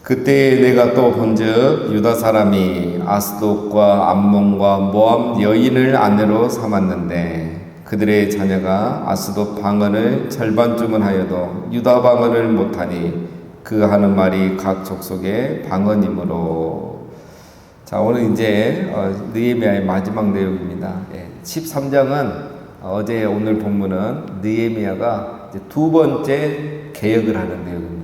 그때 내가 또 본즉 유다 사람이 아스돗과 암몬과 모압 여인을 아내로 삼았는데 그들의 자녀가 아스돗 방언을 절반쯤은 하여도 유다 방언을 못하니 그 하는 말이 각 족속의 방언이므로. 자, 오늘 이제 느헤미야의 마지막 내용입니다. 13장은 어제 오늘 본문은 느헤미야가 이제 두 번째 개혁을 하는 내용입니다.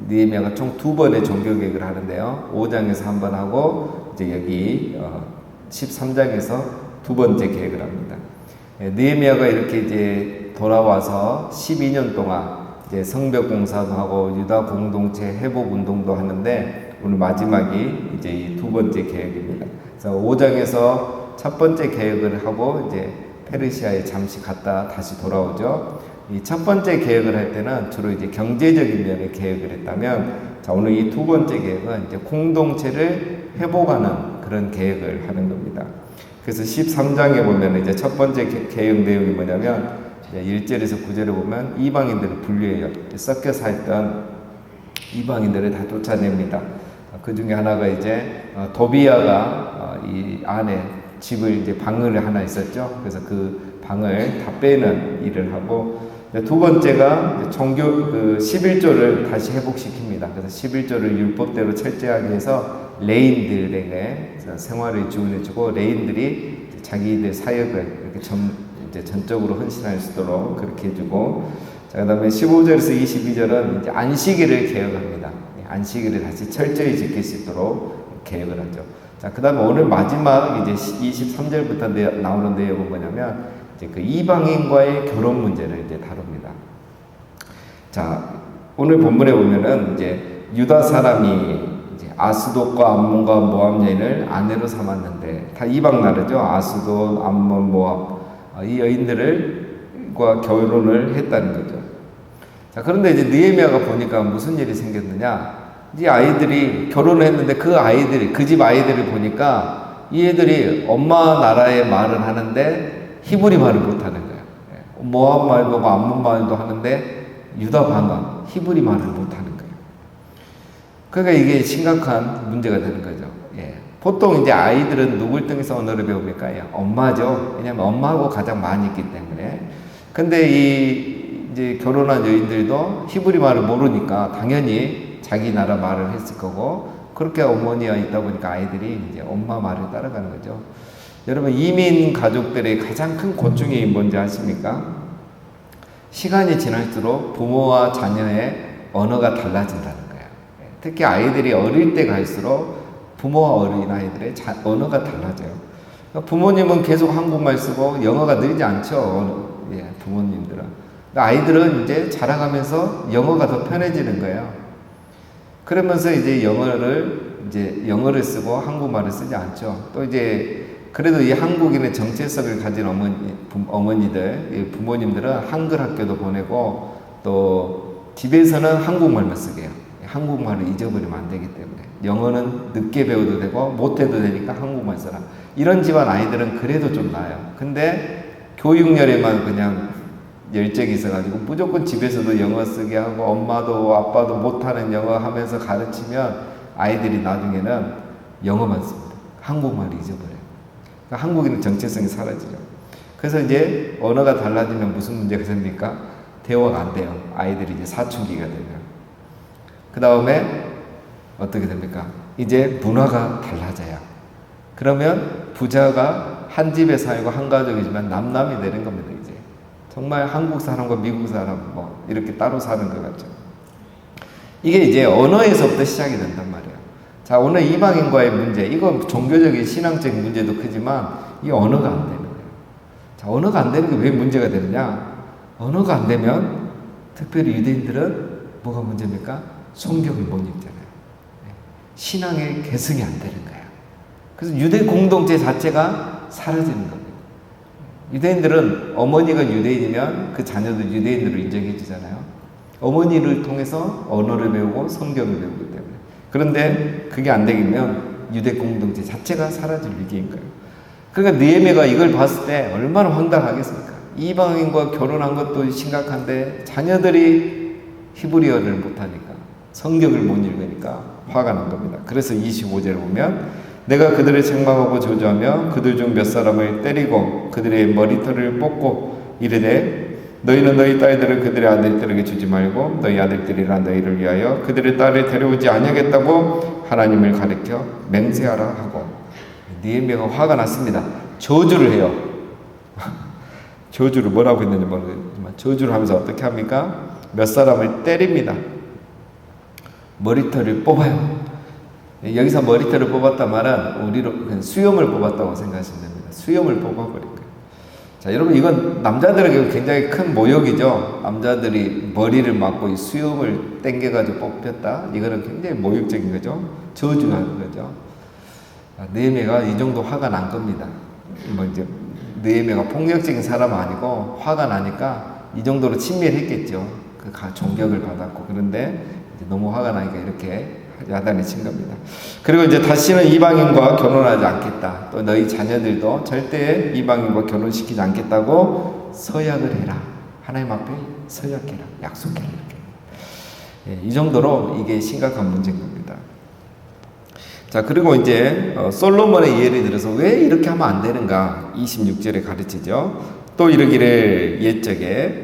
느헤미야가 총 두 번의 종교 개혁을 하는데요. 5장에서 한 번 하고 이제 여기 13장에서 두 번째 개혁을 합니다. 느헤미야가 이렇게 이제 돌아와서 12년 동안 이제 성벽 공사도 하고 유다 공동체 회복 운동도 하는데 오늘 마지막이 이제 이 두 번째 개혁입니다. 그래서 5장에서 첫 번째 개혁을 하고 이제 페르시아에 잠시 갔다 다시 돌아오죠. 이 첫 번째 개혁을 할 때는 주로 이제 경제적인 면의 개혁을 했다면, 자, 오늘 이 두 번째 개혁은 이제 공동체를 회복하는 그런 개혁을 하는 겁니다. 그래서 13장에 보면 이제 첫 번째 개혁 내용이 뭐냐면, 1절에서 9절에 보면 이방인들을 분류해요. 섞여 살던 이방인들을 다 쫓아냅니다. 그 중에 하나가 이제 도비야가 이 안에 집을 이제 방을 하나 있었죠. 그래서 그 방을 다 빼는 일을 하고, 두 번째가 종교 11조를 다시 회복시킵니다. 그래서 11조를 율법대로 철저하게 해서 레인들에게 생활을 지원해주고 레인들이 자기들 사역을 이렇게 이제 전적으로 헌신할 수 있도록 그렇게 해주고, 자, 그 다음에 15절에서 22절은 이제 안식일을 개혁합니다. 안식일을 다시 철저히 지킬 수 있도록 개혁을 하죠. 자, 그 다음에 오늘 마지막 이제 23절부터 나오는 내용은 뭐냐면, 이제 그 이방인과의 결혼 문제를 이제 다룹니다. 자, 오늘 본문에 보면은 이제 유다 사람이 이제 아스돗과 암몬과 모압 여인을 아내로 삼았는데, 다 이방 나라죠. 아스돗, 암몬, 모압, 이 여인들과 결혼을 했다는 거죠. 자, 그런데 이제 느헤미야가 보니까 무슨 일이 생겼느냐? 이 아이들이 결혼을 했는데 그 집 아이들을 보니까 이 애들이 엄마 나라의 말을 하는데 히브리 말을 못하는 거예요. 모압 말도 암몬 말도 하는데 유다 방언, 히브리 말을 못하는 거예요. 그러니까 이게 심각한 문제가 되는 거죠. 보통 이제 아이들은 누굴 통해서 언어를 배웁니까? 엄마죠. 왜냐하면 엄마하고 가장 많이 있기 때문에. 근데 이제 결혼한 여인들도 히브리 말을 모르니까 당연히 자기 나라 말을 했을 거고, 그렇게 어머니가 있다 보니까 아이들이 이제 엄마 말을 따라가는 거죠. 여러분, 이민 가족들의 가장 큰 고충이 뭔지 아십니까? 시간이 지날수록 부모와 자녀의 언어가 달라진다는 거예요. 특히 아이들이 어릴 때 갈수록 부모와 어린 아이들의 언어가 달라져요. 부모님은 계속 한국말 쓰고 영어가 늘지 않죠. 부모님들은. 아이들은 이제 자라가면서 영어가 더 편해지는 거예요. 그러면서 이제 영어를 쓰고 한국말을 쓰지 않죠. 또 이제 그래도 이 한국인의 정체성을 가진 어머니들, 부모님들은 한글 학교도 보내고 또 집에서는 한국말만 쓰게 해요. 한국말을 잊어버리면 안 되기 때문에. 영어는 늦게 배워도 되고 못해도 되니까 한국말 써라. 이런 집안 아이들은 그래도 좀 나아요. 근데 교육열에만 그냥 열정이 있어가지고 무조건 집에서도 영어 쓰게 하고 엄마도 아빠도 못하는 영어 하면서 가르치면 아이들이 나중에는 영어만 씁니다. 한국말을 잊어버려요. 그러니까 한국인의 정체성이 사라지죠. 그래서 이제 언어가 달라지면 무슨 문제가 생깁니까? 대화가 안 돼요. 아이들이 이제 사춘기가 되면. 그 다음에 어떻게 됩니까? 이제 문화가 달라져요. 그러면 부자가 한 집에 살고 한 가족이지만 남남이 되는 겁니다, 이제. 정말 한국 사람과 미국 사람 뭐 이렇게 따로 사는 것 같죠. 이게 이제 언어에서부터 시작이 된단 말이에요. 자, 오늘 이방인과의 문제, 이거 종교적인 신앙적인 문제도 크지만 이 언어가 안 되는 거예요. 자, 언어가 안 되는 게 왜 문제가 되느냐? 언어가 안 되면 특별히 유대인들은 뭐가 문제입니까? 성경을 못 읽잖아요. 신앙의 계승이 안 되는 거예요. 그래서 유대 공동체 자체가 사라지는 겁니다. 유대인들은 어머니가 유대인이면 그 자녀도 유대인으로 인정해 주잖아요. 어머니를 통해서 언어를 배우고 성경을 배우기 때문에. 그런데 그게 안 되면 유대 공동체 자체가 사라질 위기인 거예요. 그러니까 느헤미야가 이걸 봤을 때 얼마나 황당하겠습니까? 이방인과 결혼한 것도 심각한데 자녀들이 히브리어를 못하니까 성경을 못 읽으니까 화가 난 겁니다. 그래서 25절에 보면 내가 그들을 책망하고 저주하며 그들 중 몇 사람을 때리고 그들의 머리털을 뽑고 이르되 너희는 너희 딸들을 그들의 아들들에게 주지 말고 너희 아들들이라 너희를 위하여 그들의 딸을 데려오지 아니하겠다고 하나님을 가리켜 맹세하라 하고 느헤미야가 화가 났습니다. 저주를 해요. 저주를 뭐라고 했는지 모르겠지만 저주를 하면서 어떻게 합니까? 몇 사람을 때립니다. 머리털을 뽑아요. 여기서 머리털을 뽑았단 말은 우리로 그냥 수염을 뽑았다고 생각하시면 됩니다. 수염을 뽑아버린 거예요. 자, 여러분 이건 남자들에게 굉장히 큰 모욕이죠. 남자들이 머리를 맞고 이 수염을 땡겨가지고 뽑혔다. 이거는 굉장히 모욕적인 거죠. 저주하는 거죠. 느헤미야가 이 정도 화가 난 겁니다. 뭐 이제 느헤미야가 폭력적인 사람은 아니고 화가 나니까 이 정도로 친밀했겠죠. 그 존경을 받았고 그런데 이제 너무 화가 나니까 이렇게 야단을 친 겁니다. 그리고 이제 다시는 이방인과 결혼하지 않겠다. 또 너희 자녀들도 절대 이방인과 결혼시키지 않겠다고 서약을 해라. 하나님 앞에 서약해라. 약속해라. 이렇게. 이 정도로 이게 심각한 문제인 겁니다. 자, 그리고 이제 솔로몬의 예를 들어서 왜 이렇게 하면 안 되는가 26절에 가르치죠. 또 이르기를 옛적에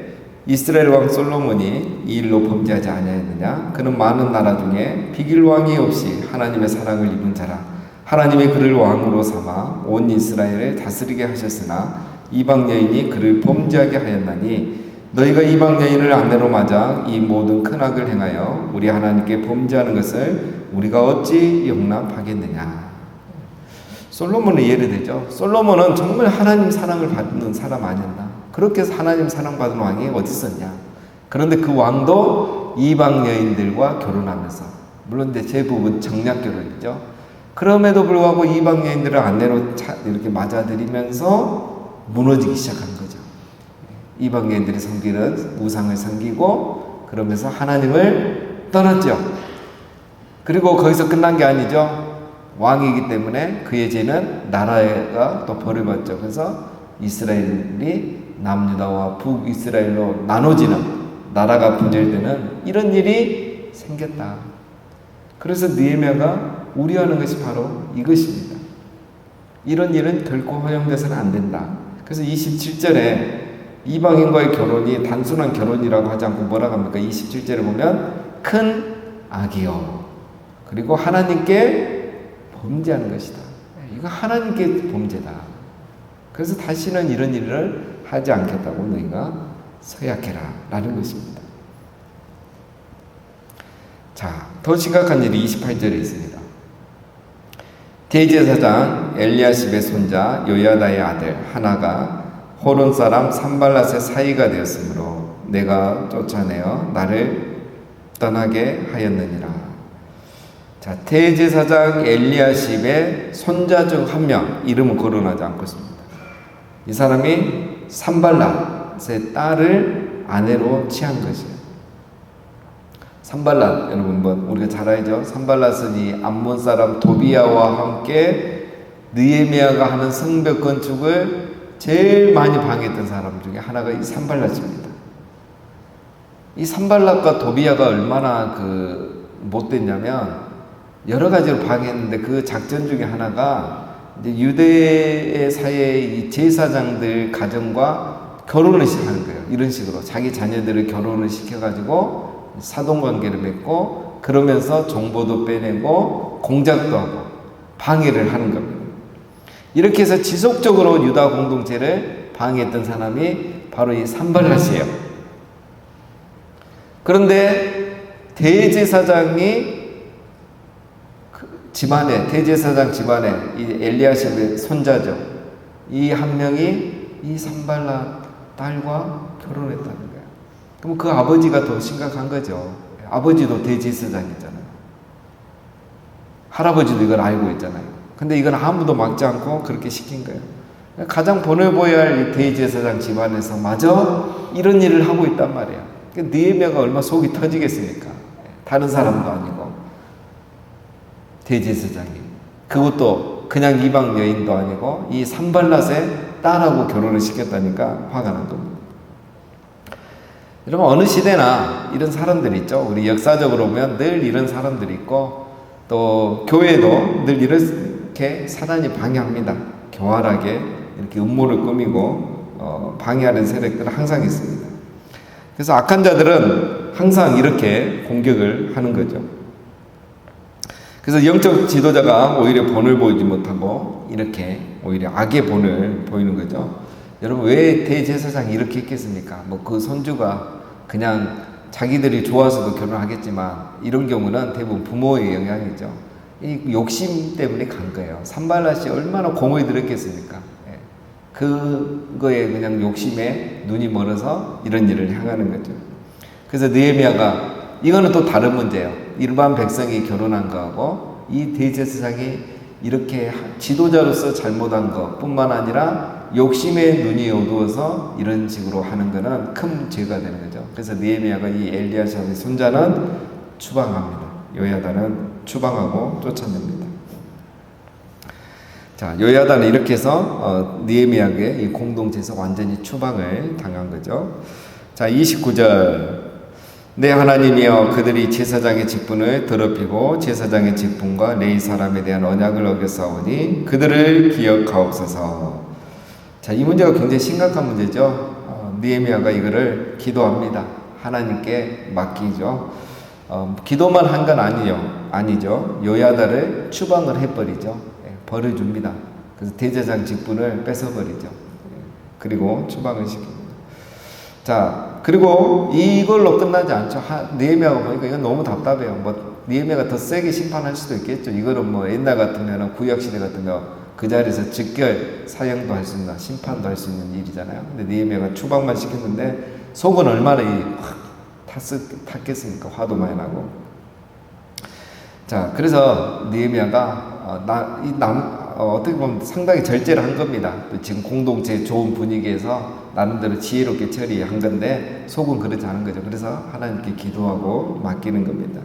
이스라엘 왕 솔로몬이 이 일로 범죄하지 아니하였느냐. 그는 많은 나라 중에 비길 왕이 없이 하나님의 사랑을 입은 자라. 하나님이 그를 왕으로 삼아 온 이스라엘을 다스리게 하셨으나 이방 여인이 그를 범죄하게 하였나니 너희가 이방 여인을 아내로 맞아 이 모든 큰 악을 행하여 우리 하나님께 범죄하는 것을 우리가 어찌 용납하겠느냐. 솔로몬의 예를 들죠. 솔로몬은 정말 하나님 사랑을 받는 사람 아니었나. 그렇게 해서 하나님 사랑받은 왕이 어디 있었냐. 그런데 그 왕도 이방 여인들과 결혼하면서, 물론 대부분 정략 결혼이죠. 그럼에도 불구하고 이방 여인들을 아내로 이렇게 맞아들이면서 무너지기 시작한 거죠. 이방 여인들이 섬기는 우상을 섬기고 그러면서 하나님을 떠났죠. 그리고 거기서 끝난 게 아니죠. 왕이기 때문에 그의 죄는 나라가 또 벌을 받죠. 그래서 이스라엘이 남유다와 북이스라엘로 나눠지는, 나라가 분열되는 이런 일이 생겼다. 그래서 느헤미야가 우려하는 것이 바로 이것입니다. 이런 일은 결코 허용돼서는 안 된다. 그래서 27절에 이방인과의 결혼이 단순한 결혼이라고 하지 않고 뭐라고 합니까? 27절에 보면 큰 악이요. 그리고 하나님께 범죄하는 것이다. 이거 하나님께 범죄다. 그래서 다시는 이런 일을 하지 않겠다고 너희가 서약해라 라는 것입니다. 자, 더 심각한 일이 28절에 있습니다. 대제사장 엘리야십의 손자 요야다의 아들 하나가 호론 사람 산발랏의 사이가 되었으므로 내가 쫓아내어 나를 떠나게 하였느니라. 자, 대제사장 엘리야십의 손자 중 한 명, 이름은 거론하지 않고 있습니다. 이 사람이 산발랏의 딸을 아내로 취한 것이에요. 산발랏, 여러분 뭐 우리가 잘 알죠? 산발랏은 이 암몬 사람 도비야와 함께 느헤미야가 하는 성벽 건축을 제일 많이 방해했던 사람 중에 하나가 이 산발랏입니다. 이 산발랏과 도비야가 얼마나 못됐냐면 여러 가지로 방해했는데 그 작전 중에 하나가 이제 유대 사회의 이 제사장들 가정과 결혼을 하는 거예요. 이런 식으로 자기 자녀들을 결혼을 시켜가지고 사돈관계를 맺고 그러면서 정보도 빼내고 공작도 하고 방해를 하는 겁니다. 이렇게 해서 지속적으로 유다 공동체를 방해했던 사람이 바로 이 산발랏이에요. 그런데 대제사장이 집안에, 대제사장 집안에 이 엘리야십의 손자죠. 이 한 명이 이 산발랏 딸과 결혼했다는 거예요. 그럼 그 아버지가 더 심각한 거죠. 아버지도 대제사장이잖아요. 할아버지도 이걸 알고 있잖아요. 근데 이건 아무도 막지 않고 그렇게 시킨 거예요. 가장 본을 보여야 할 이 대제사장 집안에서 마저 이런 일을 하고 있단 말이에요. 그러니까 느헤미야가 얼마나 속이 터지겠습니까? 다른 사람도 아니고 대제사장이, 그것도 그냥 이방 여인도 아니고 이 산발랏의 딸하고 결혼을 시켰다니까 화가 난 겁니다. 여러분 어느 시대나 이런 사람들이 있죠. 우리 역사적으로 보면 늘 이런 사람들이 있고 또 교회도 늘 이렇게 사단이 방해합니다. 교활하게 이렇게 음모를 꾸미고 방해하는 세력들은 항상 있습니다. 그래서 악한 자들은 항상 이렇게 공격을 하는 거죠. 그래서 영적 지도자가 오히려 본을 보이지 못하고 이렇게 오히려 악의 본을 보이는 거죠. 여러분 왜 대제사장이 이렇게 했겠습니까? 뭐 그 손주가 그냥 자기들이 좋아서도 결혼하겠지만 이런 경우는 대부분 부모의 영향이죠. 이 욕심 때문에 간 거예요. 산발랏이 얼마나 공허히 들었겠습니까? 예. 그거에 그냥 욕심에 눈이 멀어서 이런 일을 향하는 거죠. 그래서 느헤미야가 이거는 또 다른 문제예요. 일반 백성이 결혼한 거하고 이 대제사장이 이렇게 지도자로서 잘못한 것뿐만 아니라 욕심에 눈이 어두워서 이런 식으로 하는 거는 큰 죄가 되는 거죠. 그래서 느헤미야가 이 엘리야삽의 손자는 추방합니다. 요야다는 추방하고 쫓아냅니다. 자, 요야다는 이렇게 해서 느헤미야에게 이 공동체에서 완전히 추방을 당한 거죠. 자, 29절. 내 하나님이여 그들이 제사장의 직분을 더럽히고 제사장의 직분과 레위 사람에 대한 언약을 어겼사오니 그들을 기억하옵소서. 자, 이 문제가 굉장히 심각한 문제죠. 느헤미야가 이거를 기도합니다. 하나님께 맡기죠. 기도만 한 건 아니죠. 요야다를 추방을 해버리죠. 벌을 줍니다. 그래서 대제사장 직분을 뺏어버리죠. 그리고 추방을 시킵니다. 자, 그리고 이걸로 끝나지 않죠. 느헤미야가 보니까 이건 너무 답답해요. 뭐 느헤미야가 더 세게 심판할 수도 있겠죠. 이거는 뭐 옛날 같으면 구약시대 같으면 그 자리에서 즉결 사형도 할 수 있는, 심판도 할 수 있는 일이잖아요. 근데 느헤미야가 추방만 시켰는데 속은 얼마나 탔겠습니까? 화도 많이 나고. 자, 그래서 느헤미야가 어떻게 보면 상당히 절제를 한 겁니다. 지금 공동체 좋은 분위기에서 나름대로 지혜롭게 처리한 건데 속은 그렇지 않은 거죠. 그래서 하나님께 기도하고 맡기는 겁니다.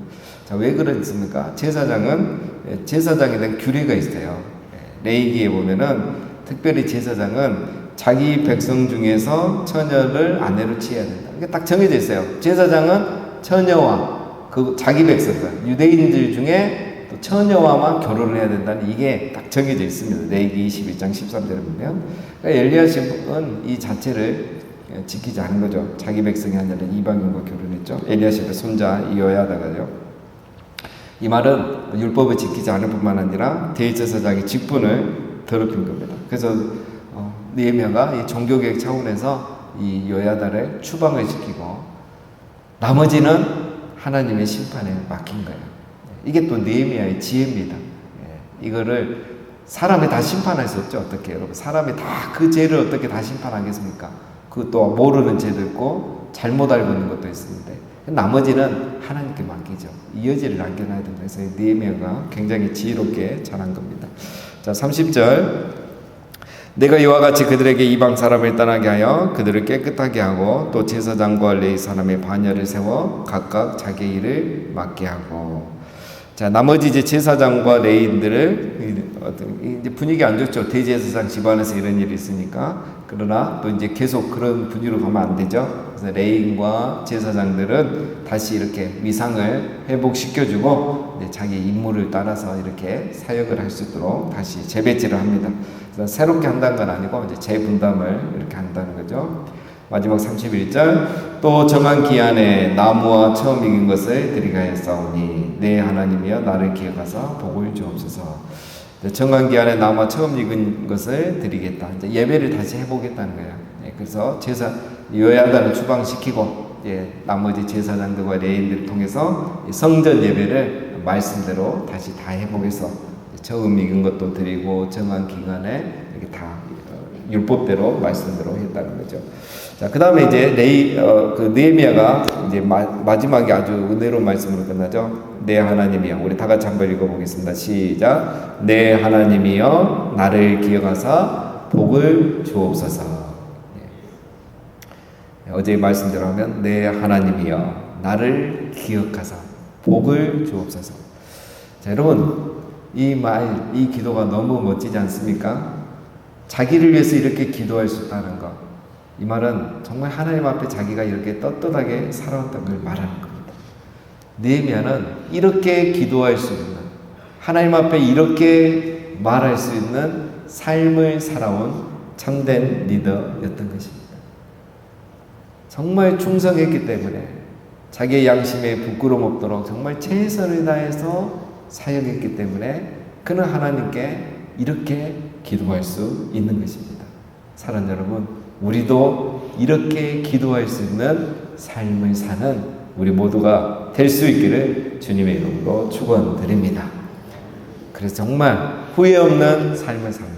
자, 왜 그렇습니까? 제사장에 대한 규례가 있어요. 레위기에 보면은 특별히 제사장은 자기 백성 중에서 처녀를 아내로 취해야 된다. 이게 딱 정해져 있어요. 제사장은 처녀와 자기 백성들, 유대인들 중에 또 처녀와만 결혼을 해야 된다는 이게 딱 정해져 있습니다. 레위기 22장 13절에 보면. 그러니까 엘리야십은 이 자체를 지키지 않은 거죠. 자기 백성이 아니라 이방인과 결혼했죠. 엘리야십의 손자 요야다가요. 이 말은 율법을 지키지 않을 뿐만 아니라 대제사장의 직분을 더럽힌 겁니다. 그래서 느헤미야가 이 종교개혁 차원에서 이 요야다를 추방을 시키고 나머지는 하나님의 심판에 맡긴 거예요. 이게 또 느헤미야의 지혜입니다. 이거를 사람이 다 심판할 수 없죠. 어떻게 여러분? 사람이 다 그 죄를 어떻게 다 심판하겠습니까? 그것도 모르는 죄도 있고 잘못 알고 있는 것도 있는데 나머지는 하나님께 맡기죠. 이 여지를 남겨놔야 됩니다. 그래서 느헤미야가 굉장히 지혜롭게 잘한 겁니다. 자, 30절. 내가 이와 같이 그들에게 이방 사람을 떠나게 하여 그들을 깨끗하게 하고 또 제사장과 레위 사람의 반열을 세워 각각 자기 일을 맡게 하고. 자, 나머지 이제 제사장과 레위인들을 이제 분위기 안 좋죠. 대제사장 집안에서 이런 일이 있으니까. 그러나 또 이제 계속 그런 분위기로 가면 안 되죠. 그래서 레위인과 제사장들은 다시 이렇게 위상을 회복시켜주고 이제 자기 임무를 따라서 이렇게 사역을 할 수 있도록 다시 재배치를 합니다. 그래서 새롭게 한다는 건 아니고 이제 재분담을 이렇게 한다는 거죠. 마지막 31절. 또 정한 기한에 나무와 처음 익은 것을 드리게 하였사오니 내 하나님이여 나를 기억하사 복을 주옵소서. 정한 기한에 나무와 처음 익은 것을 드리겠다. 이제 예배를 다시 해보겠다는 거예요. 그래서 요야다를 추방시키고 나머지 제사장들과 레위인들을 통해서 성전 예배를 말씀대로 다시 다 해보겠어. 처음 익은 것도 드리고 정한 기간에 이렇게 다 율법대로 말씀대로 했다는 거죠. 자, 그 다음에 이제 느헤미야가 이제 마지막에 아주 은혜로운 말씀으로 끝나죠. 내 하나님이여. 우리 다 같이 한번 읽어보겠습니다. 시작. 내 하나님이여 나를 기억하사 복을 주옵소서. 어제의 말씀대로 하면 내 하나님이여 나를 기억하사 복을 주옵소서. 자, 여러분 이 기도가 너무 멋지지 않습니까? 자기를 위해서 이렇게 기도할 수 있다는 것. 이 말은 정말 하나님 앞에 자기가 이렇게 떳떳하게 살아왔다는 걸 말하는 겁니다. 느헤미야는 이렇게 기도할 수 있는, 하나님 앞에 이렇게 말할 수 있는 삶을 살아온 참된 리더였던 것입니다. 정말 충성했기 때문에 자기의 양심에 부끄럼 없도록 정말 최선을 다해서 사역했기 때문에 그는 하나님께 이렇게 기도할 수 있는 것입니다. 사랑하는 여러분, 우리도 이렇게 기도할 수 있는 삶을 사는 우리 모두가 될 수 있기를 주님의 이름으로 축원드립니다. 그래서 정말 후회 없는 삶을 살고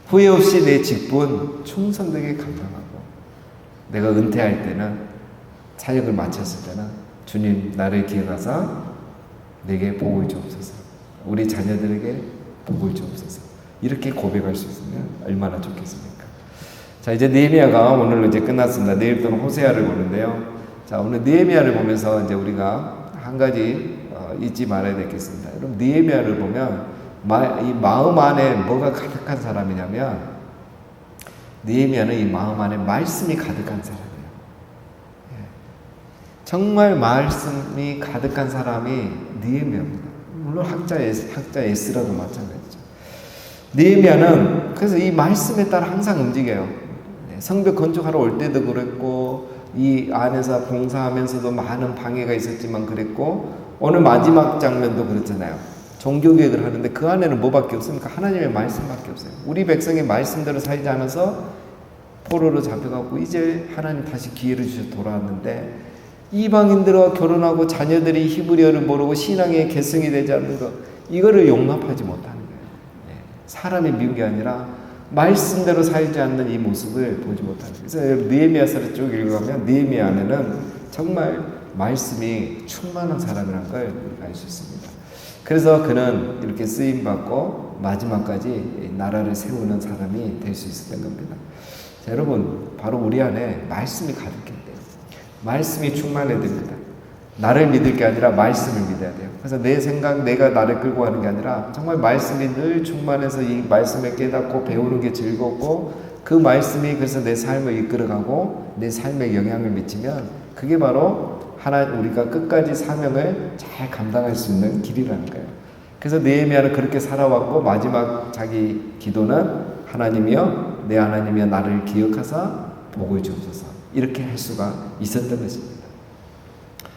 후회 없이 내 직분 충성되게 감당하고 내가 은퇴할 때는 사역을 마쳤을 때는 주님 나를 기억하사 내게 복을 주옵소서, 우리 자녀들에게 복을 주옵소서, 이렇게 고백할 수 있으면 얼마나 좋겠습니까? 자, 이제 느헤미야가 오늘 이제 끝났습니다. 내일부터는 호세아를 보는데요. 자, 오늘 느헤미야를 보면서 이제 우리가 한 가지 잊지 말아야 되겠습니다. 여러분, 느헤미야를 보면 이 마음 안에 뭐가 가득한 사람이냐면 느헤미야는 이 마음 안에 말씀이 가득한 사람이에요. 정말 말씀이 가득한 사람이 느헤미야입니다. 물론 학자 에스라도 마찬가지죠. 느헤미야는 그래서 이 말씀에 따라 항상 움직여요. 성벽 건축하러 올 때도 그랬고 이 안에서 봉사하면서도 많은 방해가 있었지만 그랬고 오늘 마지막 장면도 그렇잖아요. 종교개혁을 하는데 그 안에는 뭐밖에 없습니까? 하나님의 말씀밖에 없어요. 우리 백성의 말씀대로 살지 않아서 포로로 잡혀갖고 이제 하나님 다시 기회를 주셔서 돌아왔는데 이방인들과 결혼하고 자녀들이 히브리어를 모르고 신앙의 계승이 되지 않는 것, 이거를 용납하지 못하는 거예요. 사람이 미운 게 아니라 말씀대로 살지 않는 이 모습을 보지 못하는 거예요. 그래서 느헤미야서를 쭉 읽어가면 느헤미야 안에는 정말 말씀이 충만한 사람이라는 걸 알 수 있습니다. 그래서 그는 이렇게 쓰임받고 마지막까지 나라를 세우는 사람이 될 수 있었던 겁니다. 자, 여러분, 바로 우리 안에 말씀이 가득해야 돼요. 말씀이 충만해야 됩니다. 나를 믿을 게 아니라 말씀을 믿어야 돼요. 그래서 내 생각, 내가 나를 끌고 가는 게 아니라 정말 말씀이 늘 충만해서 이 말씀을 깨닫고 배우는 게 즐겁고 그 말씀이 그래서 내 삶을 이끌어가고 내 삶에 영향을 미치면 그게 바로 우리가 끝까지 사명을 잘 감당할 수 있는 길이라는 거예요. 그래서 느헤미야는 그렇게 살아왔고 마지막 자기 기도는 하나님이여, 내 하나님이여 나를 기억하사 복을 주옵소서, 이렇게 할 수가 있었던 것입니다.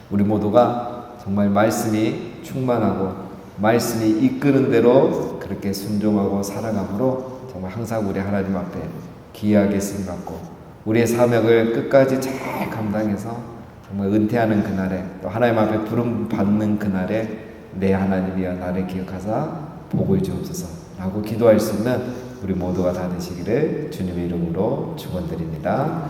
우리 모두가 정말 말씀이 충만하고 말씀이 이끄는 대로 그렇게 순종하고 살아감으로 정말 항상 우리 하나님 앞에 귀하게 쓰임받고 우리의 사명을 끝까지 잘 감당해서 정말 은퇴하는 그날에 또 하나님 앞에 부름 받는 그날에 내 하나님이여 나를 기억하사 복을 주옵소서 라고 기도할 수 있는 우리 모두가 다 되시기를 주님의 이름으로 축원드립니다.